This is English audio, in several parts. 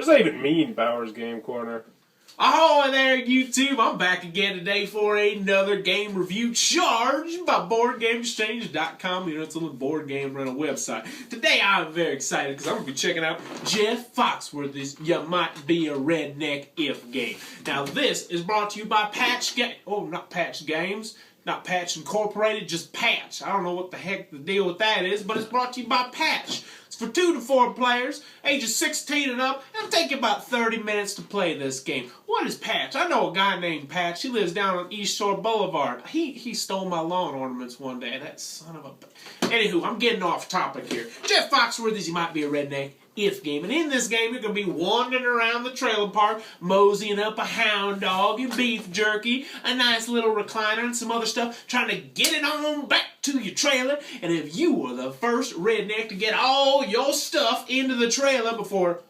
does that even mean, Bowers Game Corner? Ahoy there, YouTube! I'm back again today for another game review charged by BoardGameExchange.com. You know, it's a little board game rental website. Today I'm very excited because I'm going to be checking out Jeff Foxworthy's You Might Be a Redneck If game. Now, this is brought to you by not Patch Games. Not Patch Incorporated, just Patch. I don't know what the heck the deal with that is, but it's brought to you by Patch. It's for 2 to 4 players, ages 16 and up. It'll take you about 30 minutes to play this game. What is Patch? I know a guy named Patch. He lives down on East Shore Boulevard. He stole my lawn ornaments one day. That son of a... Anywho, I'm getting off topic here. Jeff Foxworthy's You Might Be a Redneck If game. And in this game, you're going to be wandering around the trailer park, moseying up a hound dog and beef jerky, a nice little recliner, and some other stuff, trying to get it on back to your trailer. And if you were the first redneck to get all your stuff into the trailer before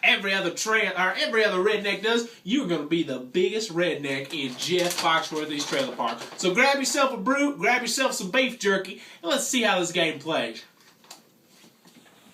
every other redneck does, you're going to be the biggest redneck in Jeff Foxworthy's trailer park. So grab yourself a brew, grab yourself some beef jerky, and let's see how this game plays.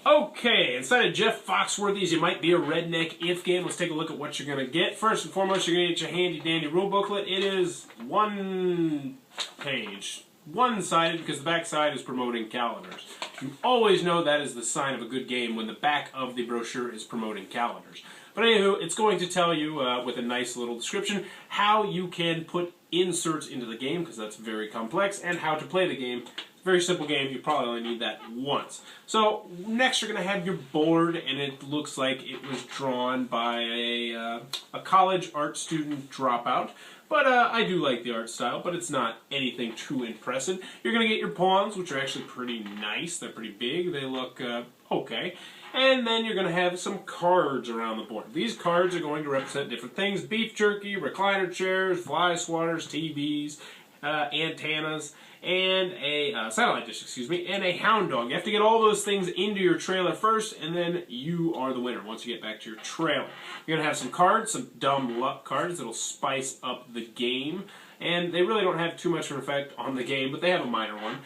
Okay, inside of Jeff Foxworthy's You Might Be a Redneck If game, let's take a look at what you're going to get. First and foremost, you're going to get your handy-dandy rule booklet. It is one page, one-sided, because the back side is promoting calendars. You always know that is the sign of a good game when the back of the brochure is promoting calendars. But anywho, it's going to tell you, with a nice little description, how you can put inserts into the game, because that's very complex, and how to play the game. Very simple game. You probably only need that once. So next you're going to have your board, and it looks like it was drawn by a college art student dropout. But I do like the art style, but it's not anything too impressive. You're going to get your pawns, which are actually pretty nice. They're pretty big. They look okay. And then you're going to have some cards around the board. These cards are going to represent different things. Beef jerky, recliner chairs, fly swatters, TVs, antennas, and a satellite dish, and a hound dog. You have to get all those things into your trailer first, and then you are the winner once you get back to your trailer. You're going to have some cards, some dumb luck cards that'll spice up the game, and they really don't have too much of an effect on the game, but they have a minor one.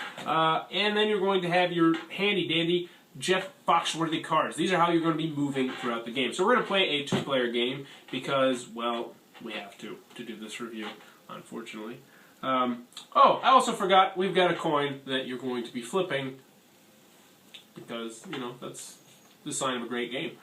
And then you're going to have your handy-dandy Jeff Foxworthy cards. These are how you're going to be moving throughout the game. So we're going to play a 2-player game because, well, we have to do this review, unfortunately. Oh, I also forgot, we've got a coin that you're going to be flipping because, you know, that's the sign of a great game.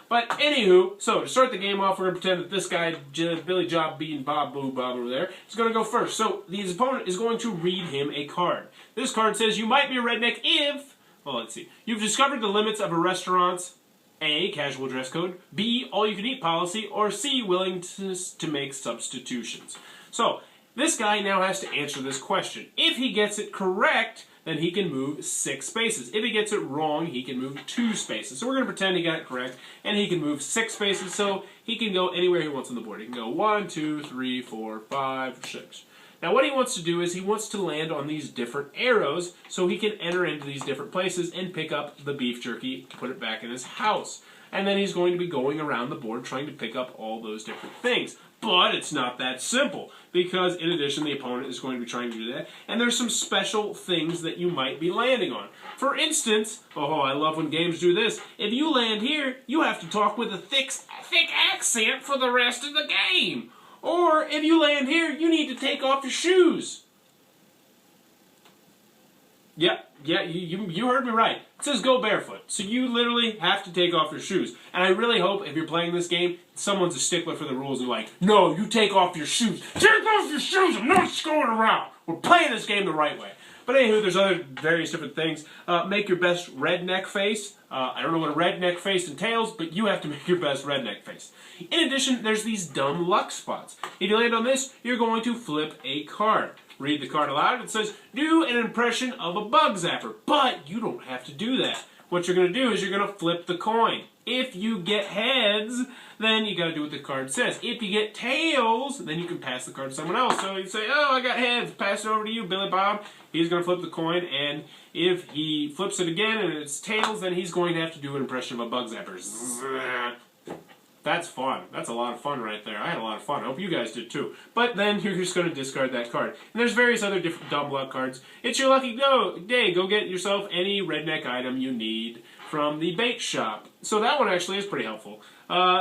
But anywho, so to start the game off, we're going to pretend that this guy, Billy Job Bean Bob Boo Bob over there, is going to go first. So his opponent is going to read him a card. This card says, you might be a redneck if, well, let's see, you've discovered the limits of a restaurant's A, casual dress code, B, all-you-can-eat policy, or C, willingness to make substitutions. So, this guy now has to answer this question. If he gets it correct, then he can move 6 spaces. If he gets it wrong, he can move 2 spaces. So we're going to pretend he got it correct, and he can move 6 spaces, so he can go anywhere he wants on the board. He can go 1, 2, 3, 4, 5, 6. Now what he wants to do is he wants to land on these different arrows so he can enter into these different places and pick up the beef jerky to put it back in his house. And then he's going to be going around the board trying to pick up all those different things. But it's not that simple, because in addition, the opponent is going to be trying to do that, and there's some special things that you might be landing on. For instance, oh, I love when games do this, if you land here, you have to talk with a thick accent for the rest of the game. Or, if you land here, you need to take off your shoes. Yeah, you heard me right. It says go barefoot. So you literally have to take off your shoes. And I really hope if you're playing this game, someone's a stickler for the rules and like, no, you take off your shoes. Take off your shoes! I'm not screwing around. We're playing this game the right way. But anywho, there's other various different things. Make your best redneck face. I don't know what a redneck face entails, but you have to make your best redneck face. In addition, there's these dumb luck spots. If you land on this, you're going to flip a card. Read the card aloud. It says, do an impression of a bug zapper. But you don't have to do that. What you're going to do is you're going to flip the coin. If you get heads, then you got to do what the card says. If you get tails, then you can pass the card to someone else. So you say, oh, I got heads. Pass it over to you, Billy Bob. He's going to flip the coin, and if he flips it again and it's tails, then he's going to have to do an impression of a bug zapper. That's fun. That's a lot of fun right there. I had a lot of fun. I hope you guys did too. But then you're just going to discard that card. And there's various other different dumb luck cards. It's your lucky day. Go get yourself any redneck item you need from the bait shop. So that one actually is pretty helpful.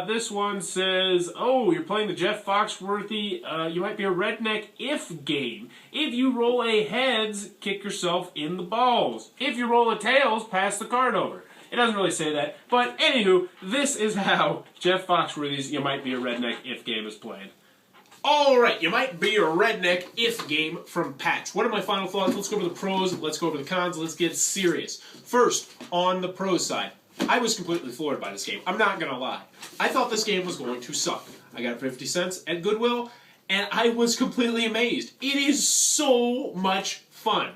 This one says, oh, you're playing the Jeff Foxworthy, you might be a Redneck If game. If you roll a heads, kick yourself in the balls. If you roll a tails, pass the card over. It doesn't really say that, but anywho, this is how Jeff Foxworthy's You Might Be a Redneck If game is played. Alright, You Might Be a Redneck If game from Patch. What are my final thoughts? Let's go over the pros, let's go over the cons, let's get serious. First, on the pros side, I was completely floored by this game. I'm not gonna lie. I thought this game was going to suck. I got 50 cents at Goodwill, and I was completely amazed. It is so much fun.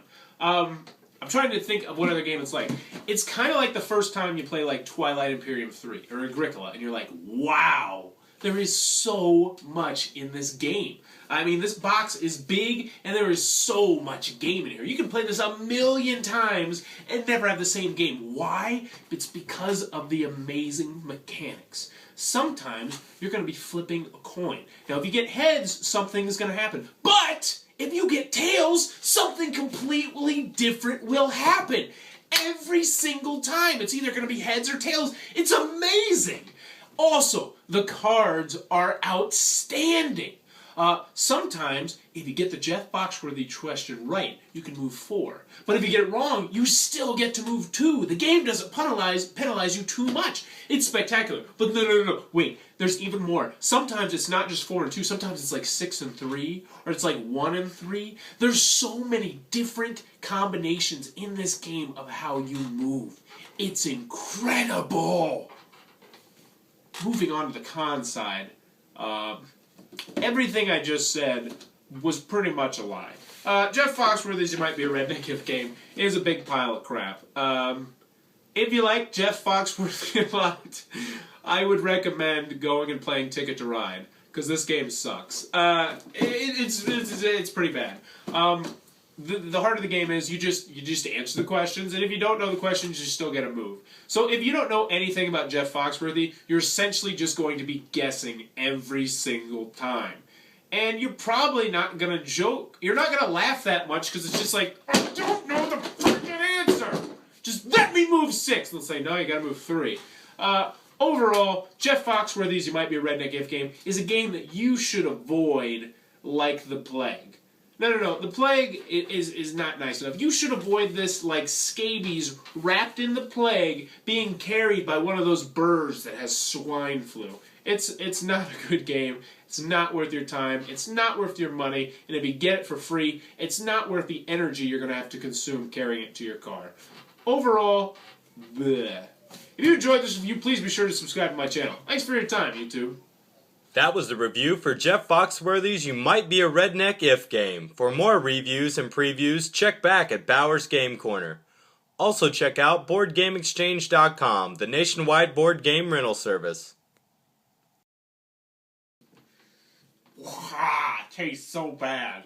I'm trying to think of what other game it's like. It's kind of like the first time you play like Twilight Imperium 3 or Agricola, and you're like, wow, there is so much in this game. I mean, this box is big, and there is so much game in here. You can play this a million times and never have the same game. Why? It's because of the amazing mechanics. Sometimes you're going to be flipping a coin. Now, if you get heads, something is going to happen. But if you get tails, something completely different will happen. Every single time. It's either going to be heads or tails. It's amazing. Also, the cards are outstanding. Sometimes, if you get the Jeff Foxworthy question right, you can move 4. But if you get it wrong, you still get to move 2. The game doesn't penalize you too much. It's spectacular. But no. Wait, there's even more. Sometimes it's not just 4 and 2. Sometimes it's like 6 and 3, or it's like 1 and 3. There's so many different combinations in this game of how you move. It's incredible. Moving on to the con side, everything I just said was pretty much a lie. Jeff Foxworthy's You Might Be a Redneck If game is a big pile of crap. If you like Jeff Foxworthy a lot, I would recommend going and playing Ticket to Ride, because this game sucks. It's pretty bad. The heart of the game is you just answer the questions, and if you don't know the questions, you still get a move. So if you don't know anything about Jeff Foxworthy, you're essentially just going to be guessing every single time. And you're probably not going to joke. You're not going to laugh that much, because it's just like, I don't know the freaking answer! Just let me move 6! They'll say, no, you got to move 3. Overall, Jeff Foxworthy's You Might Be a Redneck If game is a game that you should avoid like the plague. No. The plague is not nice enough. You should avoid this like scabies wrapped in the plague being carried by one of those birds that has swine flu. It's not a good game. It's not worth your time. It's not worth your money. And if you get it for free, it's not worth the energy you're going to have to consume carrying it to your car. Overall, bleh. If you enjoyed this review, please be sure to subscribe to my channel. Thanks for your time, YouTube. That was the review for Jeff Foxworthy's You Might Be a Redneck If game. For more reviews and previews, check back at Bauer's Game Corner. Also check out BoardGameExchange.com, the nationwide board game rental service. Wow, tastes so bad.